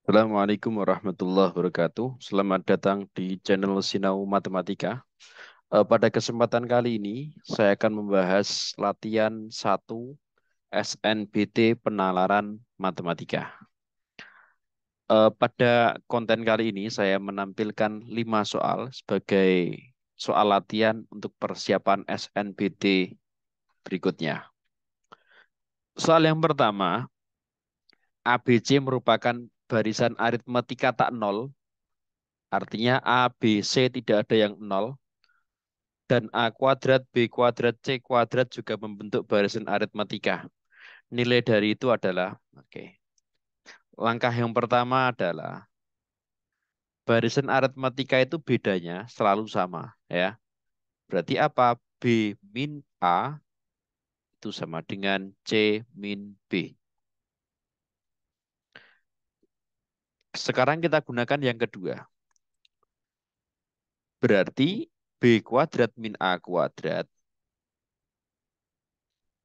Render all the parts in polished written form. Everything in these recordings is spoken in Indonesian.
Assalamualaikum warahmatullahi wabarakatuh. Selamat datang di channel Sinau Matematika. Pada kesempatan kali ini, saya akan membahas latihan 1 SNBT Penalaran Matematika. Pada konten kali ini, saya menampilkan 5 soal sebagai soal latihan untuk persiapan SNBT berikutnya. Soal yang pertama, ABC merupakan barisan aritmetika tak nol. Artinya A, B, C tidak ada yang nol. Dan A kuadrat, B kuadrat, C kuadrat juga membentuk barisan aritmetika. Nilai dari itu adalah, oke. Langkah yang pertama adalah barisan aritmetika itu bedanya selalu sama, ya. Berarti apa? B min A itu sama dengan C min B. Sekarang kita gunakan yang kedua. Berarti B kuadrat min A kuadrat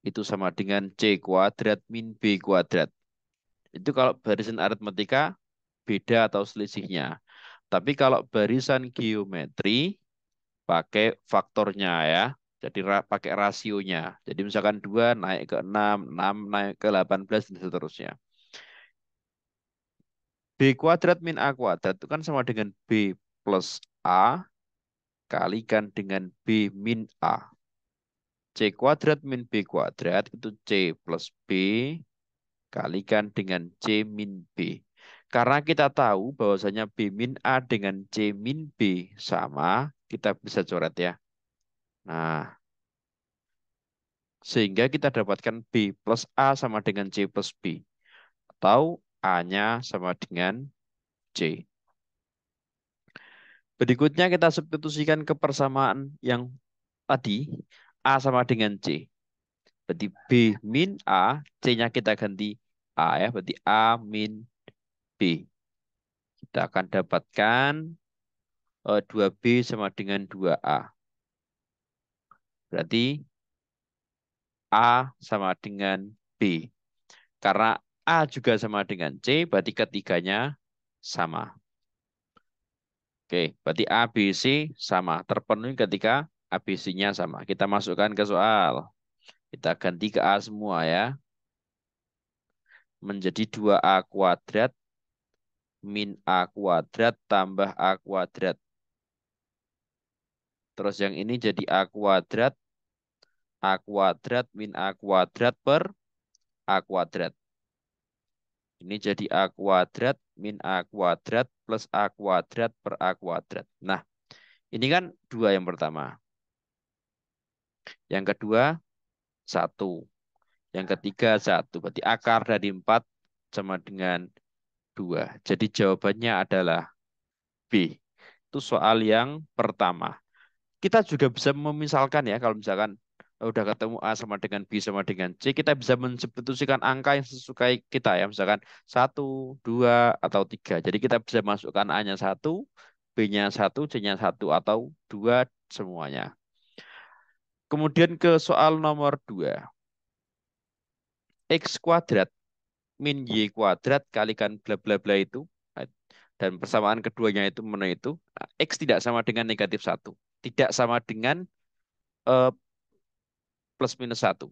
itu sama dengan C kuadrat min B kuadrat. Itu kalau barisan aritmetika beda atau selisihnya. Tapi kalau barisan geometri pakai faktornya ya. Jadi pakai rasionya. Jadi misalkan 2 naik ke 6, 6 naik ke 18 dan seterusnya. B kuadrat min A kuadrat itu kan sama dengan B plus A kalikan dengan B min A. C kuadrat min B kuadrat itu C plus B kalikan dengan C min B. Karena kita tahu bahwasanya B min A dengan C min B sama, kita bisa coret ya. Nah, sehingga kita dapatkan B plus A sama dengan C plus B. Atau A-nya sama dengan C. Berikutnya kita substitusikan ke persamaan yang tadi. A sama dengan C. Berarti B min A, C-nya kita ganti A ya. Berarti A min B. Kita akan dapatkan 2B sama dengan 2A. Berarti A sama dengan B. Karena A juga sama dengan C, berarti ketiganya sama. Oke, berarti A, B, C sama. Terpenuhi ketika A, B, C-nya sama. Kita masukkan ke soal. Kita ganti ke A semua ya. Menjadi 2A kuadrat min A kuadrat tambah A kuadrat. Terus yang ini jadi A kuadrat min A kuadrat per A kuadrat. Ini jadi A kuadrat min A kuadrat plus A kuadrat per A kuadrat. Nah, ini kan 2 yang pertama. Yang kedua, 1. Yang ketiga, 1. Berarti akar dari 4 sama dengan 2. Jadi jawabannya adalah B. Itu soal yang pertama. Kita juga bisa memisalkan ya, kalau misalkan udah ketemu A sama dengan B sama dengan C, kita bisa mensubstitusikan angka yang sesuai kita ya. Misalkan 1, 2, atau 3. Jadi kita bisa masukkan A-nya 1, B-nya 1, C-nya 1, atau 2 semuanya. Kemudian ke soal nomor 2. X kuadrat min Y kuadrat kalikan bla bla bla itu. Dan persamaan keduanya itu mana itu. Nah, X tidak sama dengan negatif 1. Tidak sama dengan eh, plus minus 1.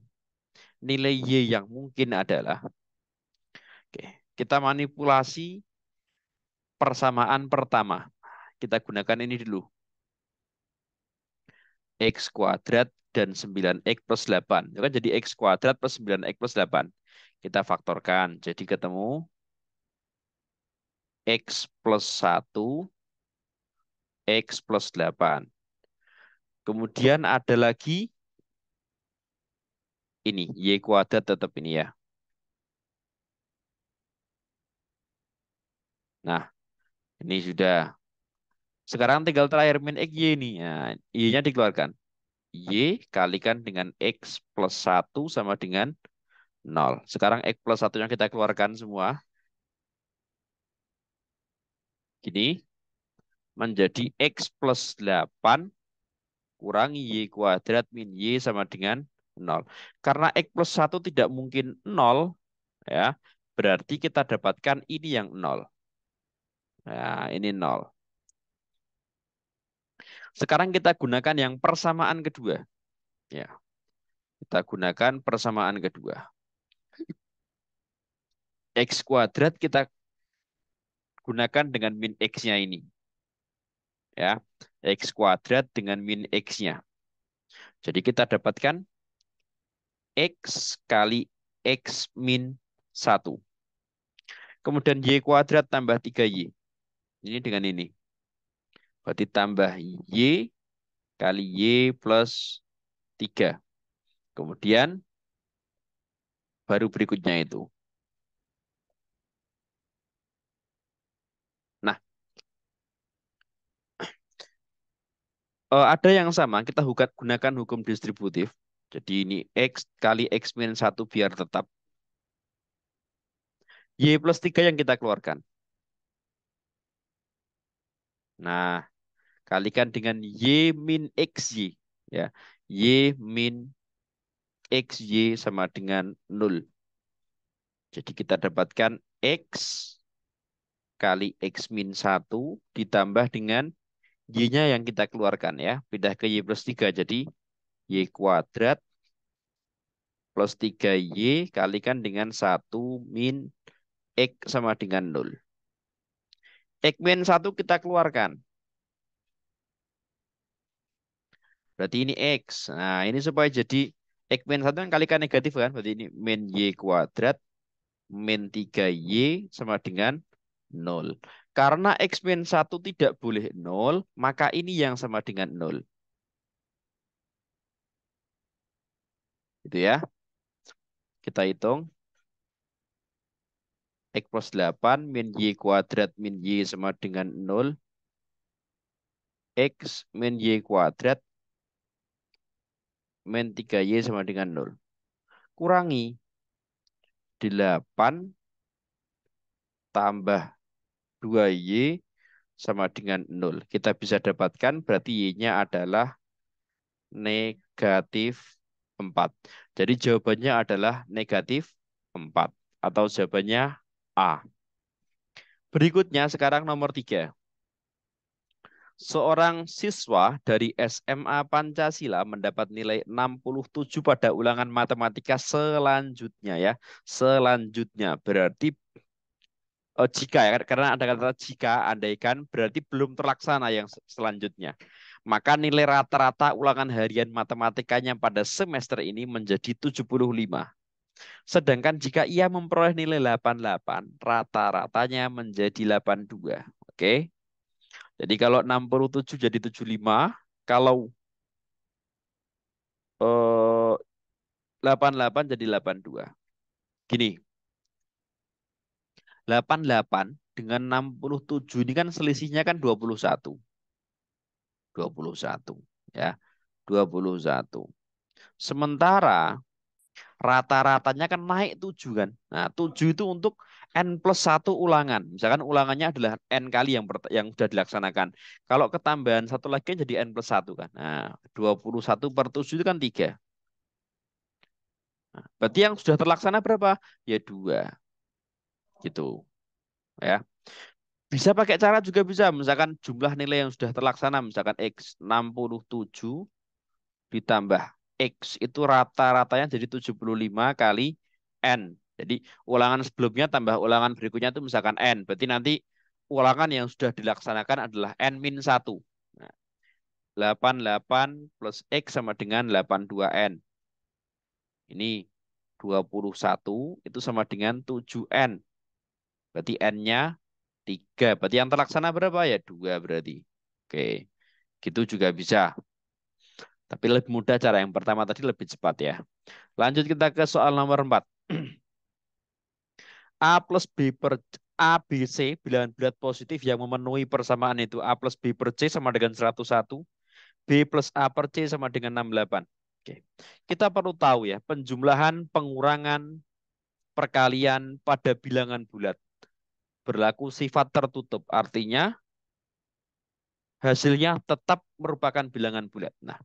Nilai Y yang mungkin adalah, oke, kita manipulasi persamaan pertama. Kita gunakan ini dulu. X kuadrat dan 9X plus 8. Itu kan jadi X kuadrat plus 9X plus 8. Kita faktorkan. Jadi ketemu X plus 1, X plus 8. Kemudian ada lagi ini. Y kuadrat tetap ini ya. Nah, ini sudah. Sekarang tinggal terakhir min X Y ini. Nah, Y-nya dikeluarkan. Y kalikan dengan X plus 1 sama dengan 0. Sekarang X plus 1-nya kita keluarkan semua. Gini. Menjadi X plus 8 kurangi Y kuadrat min Y sama dengan 0. Karena X plus 1 tidak mungkin 0, ya, berarti kita dapatkan ini yang 0. Nah, ini 0. Sekarang kita gunakan yang persamaan kedua. Ya, kita gunakan persamaan kedua. X kuadrat kita gunakan dengan min X-nya ini. Ya, X kuadrat dengan min X-nya. Jadi kita dapatkan X kali X min 1. Kemudian Y kuadrat tambah 3Y. Ini dengan ini. Berarti tambah Y kali Y plus 3. Kemudian baru berikutnya itu. Nah, ada yang sama. Kita gunakan hukum distributif. Jadi ini X kali X min 1 biar tetap. Y plus 3 yang kita keluarkan. Nah, kalikan dengan Y min XY. Ya, Y min XY sama dengan 0. Jadi kita dapatkan X kali X min 1 ditambah dengan Y-nya yang kita keluarkan ya. Pindah ke Y plus 3. Jadi Y kuadrat plus 3Y kalikan dengan 1 min X sama dengan 0. X min 1 kita keluarkan. Berarti ini X. Nah, ini supaya jadi X min 1 kan kalikan negatif kan. Berarti ini min Y kuadrat min 3Y sama dengan 0. Karena X min 1 tidak boleh 0, maka ini yang sama dengan 0. Gitu ya. Kita hitung. X plus 8 min Y kuadrat min Y sama dengan 0. X min Y kuadrat min 3Y sama dengan 0. Kurangi 8 tambah 2Y sama dengan 0. Kita bisa dapatkan berarti Y-nya adalah negatif 4. Jadi jawabannya adalah negatif 4. Atau jawabannya A. Berikutnya sekarang nomor 3. Seorang siswa dari SMA Pancasila mendapat nilai 67 pada ulangan matematika selanjutnya ya. Selanjutnya berarti jika ya karena ada kata jika andaikan berarti belum terlaksana yang selanjutnya. Maka nilai rata-rata ulangan harian matematikanya pada semester ini menjadi 75. Sedangkan jika ia memperoleh nilai 88, rata-ratanya menjadi 82. Oke. Jadi kalau 67 jadi 75, kalau 88 jadi 82. Gini, 88 dengan 67 ini kan selisihnya kan 21. 21 ya. 21. Sementara rata-ratanya kan naik 7 kan. Nah, 7 itu untuk N plus 1 ulangan. Misalkan ulangannya adalah N kali yang sudah dilaksanakan. Kalau ketambahan satu lagi kan jadi N plus 1 kan. Nah, 21 per 7 itu kan 3. Nah, berarti yang sudah terlaksana berapa? Ya 2. Gitu. Ya. Bisa pakai cara juga bisa. Misalkan jumlah nilai yang sudah terlaksana. Misalkan X 67 ditambah X itu rata-ratanya jadi 75 kali N. Jadi ulangan sebelumnya tambah ulangan berikutnya itu misalkan N. Berarti nanti ulangan yang sudah dilaksanakan adalah N-1. Nah, 88 plus X sama dengan 82N. Ini 21 itu sama dengan 7N. Berarti N-nya 3. Berarti yang terlaksana berapa ya? 2 berarti. Oke. Gitu juga bisa. Tapi lebih mudah cara yang pertama tadi lebih cepat ya. Lanjut kita ke soal nomor 4. A plus B per A, B, C, bilangan bulat positif yang memenuhi persamaan itu A plus B per C sama dengan 101, B plus A per C sama dengan 68. Oke. Kita perlu tahu ya, penjumlahan, pengurangan, perkalian pada bilangan bulat berlaku sifat tertutup. Artinya hasilnya tetap merupakan bilangan bulat. Nah,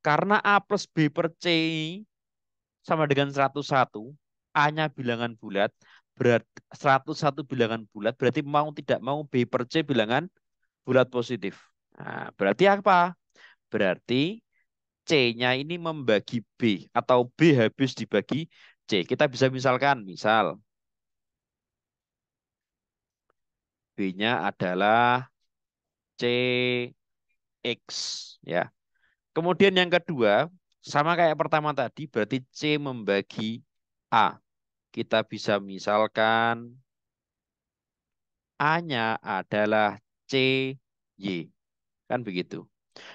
karena A plus B per C sama dengan 101, A-nya bilangan bulat, berat 101 bilangan bulat, berarti mau tidak mau B per C bilangan bulat positif. Nah, berarti apa? Berarti C-nya ini membagi B atau B habis dibagi C. Kita bisa misalkan, misal B-nya adalah CX ya. Kemudian yang kedua, sama kayak pertama tadi, berarti C membagi A. Kita bisa misalkan A-nya adalah CY. Kan begitu.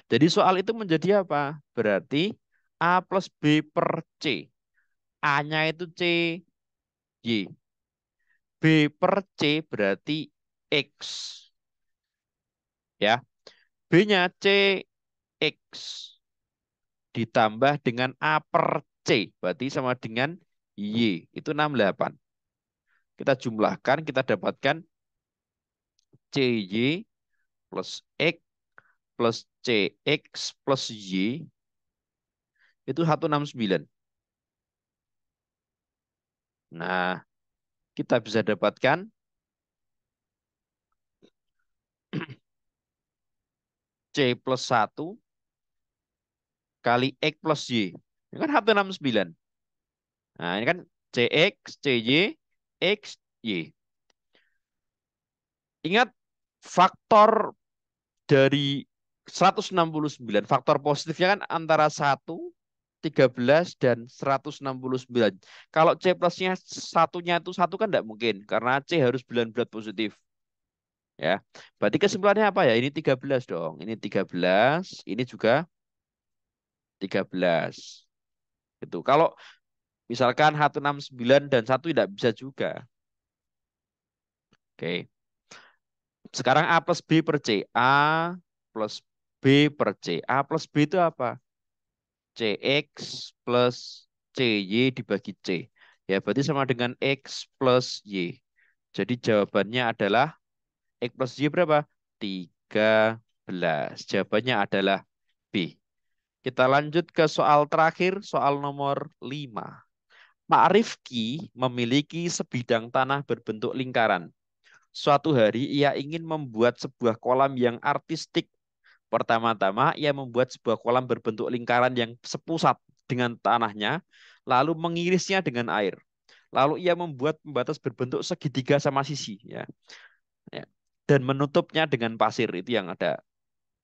Jadi soal itu menjadi apa? Berarti A plus B per C. A-nya itu CY. B per C berarti X. Ya. B-nya CX ditambah dengan A per C. Berarti sama dengan Y. Itu 68. Kita jumlahkan, kita dapatkan CY plus X plus CX plus Y itu 169. Nah, kita bisa dapatkan C plus 1 kali X plus Y. Ini kan 169. Nah, ini kan CX, CY, X, Y. Ingat faktor dari 169. Faktor positifnya kan antara 13 dan 169. Kalau C plusnya satunya itu satu kan tidak mungkin. Karena C harus bilangan bulat positif. Ya, berarti kesimpulannya apa ya? Ini 13 dong. Ini 13, ini juga 13. Itu. Kalau misalkan 169 dan satu tidak bisa juga. Oke. Sekarang A plus B per C. A plus B per C. A plus B itu apa? CX plus CY dibagi C. Ya, berarti sama dengan X plus Y. Jadi jawabannya adalah X plus Y berapa? 13. Jawabannya adalah B. Kita lanjut ke soal terakhir, soal nomor 5. Pak Rifki memiliki sebidang tanah berbentuk lingkaran. Suatu hari ia ingin membuat sebuah kolam yang artistik. Pertama-tama ia membuat sebuah kolam berbentuk lingkaran yang sepusat dengan tanahnya, lalu mengirisnya dengan air. Lalu ia membuat pembatas berbentuk segitiga sama sisi, ya. Ya. Dan menutupnya dengan pasir. Itu yang ada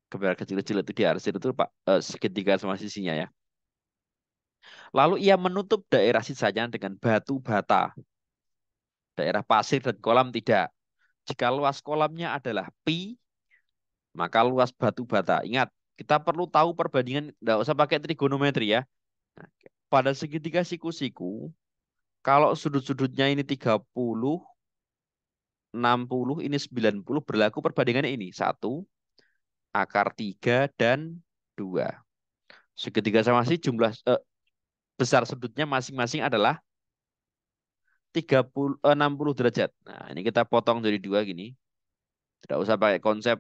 gambar kecil-kecil itu di arsir itu Pak, segitiga sama sisinya ya. Lalu ia menutup daerah sisanya dengan batu bata. Daerah pasir dan kolam tidak. Jika luas kolamnya adalah pi, maka luas batu bata. Ingat, kita perlu tahu perbandingan, tidak usah pakai trigonometri ya. Nah, pada segitiga siku-siku, kalau sudut-sudutnya ini 30, 60, ini 90, berlaku perbandingannya ini. 1, akar 3, dan 2. Segitiga sama sih jumlah besar sudutnya masing-masing adalah 60 derajat. Nah, ini kita potong jadi 2 gini. Tidak usah pakai konsep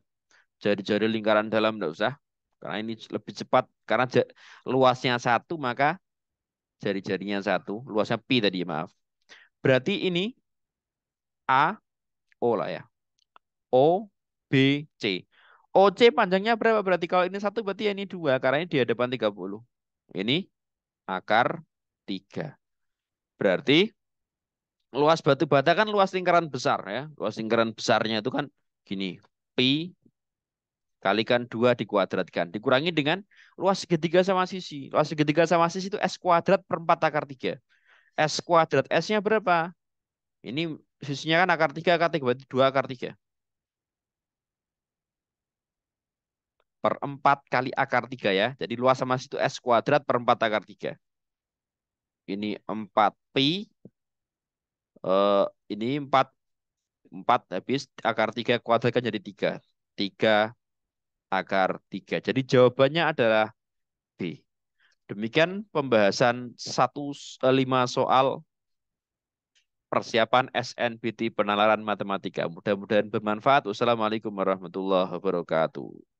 jari-jari lingkaran dalam, tidak usah. Karena ini lebih cepat. Karena luasnya 1, maka jari-jarinya 1. Luasnya pi tadi, maaf. Berarti ini A, O lah ya. O, B, C. OC panjangnya berapa? Berarti kalau ini 1 berarti ini 2. Karena ini di hadapan 30. Ini akar 3. Berarti luas batu bata kan luas lingkaran besar ya. Luas lingkaran besarnya itu kan gini. Pi kalikan 2 dikuadratkan. Dikurangi dengan luas segitiga sama sisi. Luas segitiga sama sisi itu S kuadrat per 4 akar 3. S kuadrat S-nya berapa? Ini sisinya kan akar 3 berarti 2 akar 3. Per 4 kali akar 3 ya. Jadi luas sama sisi itu S kuadrat per 4 akar 3. Ini 4 pi. Eh, ini 4 habis akar 3 kuadratkan jadi 3. 3 akar 3. Jadi jawabannya adalah B. Demikian pembahasan 105 soal persiapan SNBT penalaran matematika. Mudah-mudahan bermanfaat. Wassalamualaikum warahmatullahi wabarakatuh.